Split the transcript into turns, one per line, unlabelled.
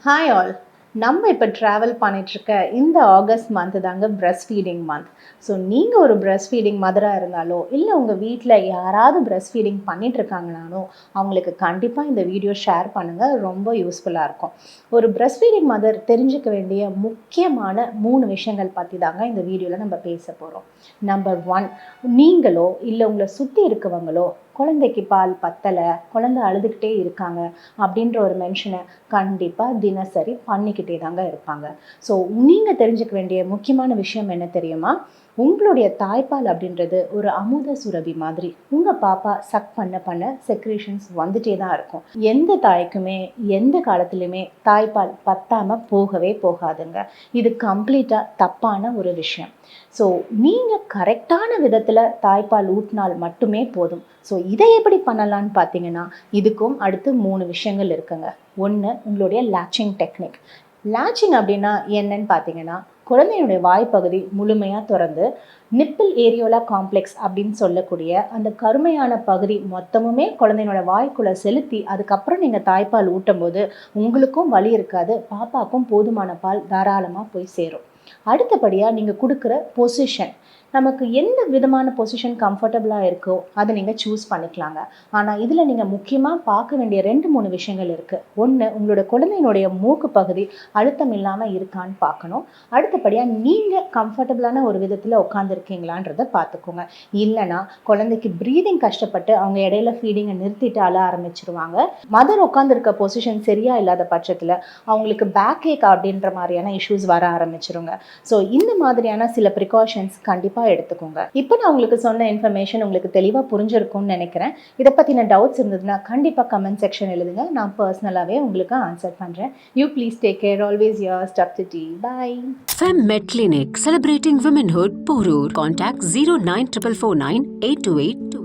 Hi all. நம்ம இப்போ travel பண்ணிகிட்ருக்க இந்த ஆகஸ்ட் மந்த்து தாங்க பிரஸ்ட் ஃபீடிங் மந்த். ஸோ நீங்கள் ஒரு பிரஸ்ட் ஃபீடிங் மதராக இருந்தாலோ இல்லை உங்கள் வீட்டில் யாராவது பிரஸ்ட் ஃபீடிங் பண்ணிகிட்ருக்காங்கனாலோ அவங்களுக்கு கண்டிப்பாக இந்த வீடியோ ஷேர் பண்ணுங்கள், ரொம்ப யூஸ்ஃபுல்லாக இருக்கும். ஒரு பிரஸ்ட் ஃபீடிங் மதர் தெரிஞ்சுக்க வேண்டிய முக்கியமான 3 விஷயங்கள் பற்றி தாங்க இந்த வீடியோவில் நம்ம பேச போகிறோம். நம்பர் 1, நீங்களோ இல்லை உங்களை சுற்றி இருக்கவங்களோ குழந்தைக்கு பால் பத்தலை, குழந்தை அழுதுகிட்டே இருக்காங்க அப்படின்ற ஒரு மென்ஷனை கண்டிப்பாக தினசரி பண்ணிக்கிட்டே தாங்க இருப்பாங்க. ஸோ நீங்கள் தெரிஞ்சுக்க வேண்டிய முக்கியமான விஷயம் என்ன தெரியுமா? உங்களுடைய தாய்ப்பால் அப்படின்றது ஒரு அமுத சுரபி மாதிரி. உங்கள் பாப்பா சக் பண்ண பண்ண செக்ரேஷன்ஸ் வந்துட்டே தான் இருக்கும். எந்த தாய்க்குமே எந்த காலத்துலையுமே தாய்ப்பால் பத்தாமல் போகவே போகாதுங்க. இது கம்ப்ளீட்டாக தப்பான ஒரு விஷயம். ஸோ நீங்கள் கரெக்டான விதத்தில் தாய்ப்பால் ஊட்டினால் மட்டுமே போதும். ஸோ இதை எப்படி பண்ணலான்னு பார்த்தீங்கன்னா, இதுக்கும் அடுத்து 3 விஷயங்கள் இருக்குங்க. 1, உங்களுடைய லேச்சிங் டெக்னிக். லேச்சிங் அப்படின்னா என்னன்னு பார்த்தீங்கன்னா, குழந்தையுடைய வாய்ப்பகுதி முழுமையாக திறந்து நிப்பிள் ஏரியோலா காம்ப்ளெக்ஸ் அப்படின்னு சொல்லக்கூடிய அந்த கருமையான பகுதி மொத்தமுமே குழந்தையோட வாய்க்குள்ளே செலுத்தி அதுக்கப்புறம் நீங்கள் தாய்ப்பால் ஊட்டும் போது உங்களுக்கும் வலி இருக்காது, பாப்பாவுக்கும் போதுமான பால் தாராளமாக போய் சேரும். அடுத்தபடியாக நீங்கள் கொடுக்குற பொசிஷன், நமக்கு எந்த விதமான பொசிஷன் கம்ஃபர்டபுளாக இருக்கோ அதை நீங்கள் சூஸ் பண்ணிக்கலாங்க. ஆனால் இதில் நீங்கள் முக்கியமாக பார்க்க வேண்டிய 2-3 விஷயங்கள் இருக்குது. 1, உங்களோட குழந்தையினுடைய மூக்கு பகுதி அழுத்தம் இல்லாமல் இருக்கான்னு பார்க்கணும். அடுத்தபடியாக நீங்கள் கம்ஃபர்டபுளான ஒரு விதத்தில் உட்காந்துருக்கீங்களான்றதை பார்த்துக்கோங்க. இல்லைனா குழந்தைக்கு ப்ரீதிங் கஷ்டப்பட்டு அவங்க இடையில ஃபீடிங்கை நிறுத்திட்டு அழ ஆரம்பிச்சிருவாங்க. மதர் உட்காந்துருக்க பொசிஷன் சரியாக இல்லாத பட்சத்தில் அவங்களுக்கு பேக் ஏக் அப்படின்ற மாதிரியான இஷ்யூஸ் வர ஆரம்பிச்சிருங்க. ஸோ இந்த மாதிரியான சில ப்ரிகாஷன்ஸ் கண்டிப்பாக எடுத்துக்கோங்க. இப்போ நான் உங்களுக்கு சொன்ன இன்ஃபர்மேஷன் உங்களுக்கு தெளிவாக புரிஞ்சிருக்கும்னு நினைக்கிறேன். இதை பற்றின டவுட்ஸ் இருந்ததுன்னா கண்டிப்பாக கமெண்ட் செக்ஷன் எழுதுங்க. நான் பர்சனலாகவே உங்களுக்கு ஆன்சர் பண்ணுறேன். You please take care. Always yours, Dr. T. Bye.
FemMed Clinic, celebrating womanhood, Porur. Contact 09449 828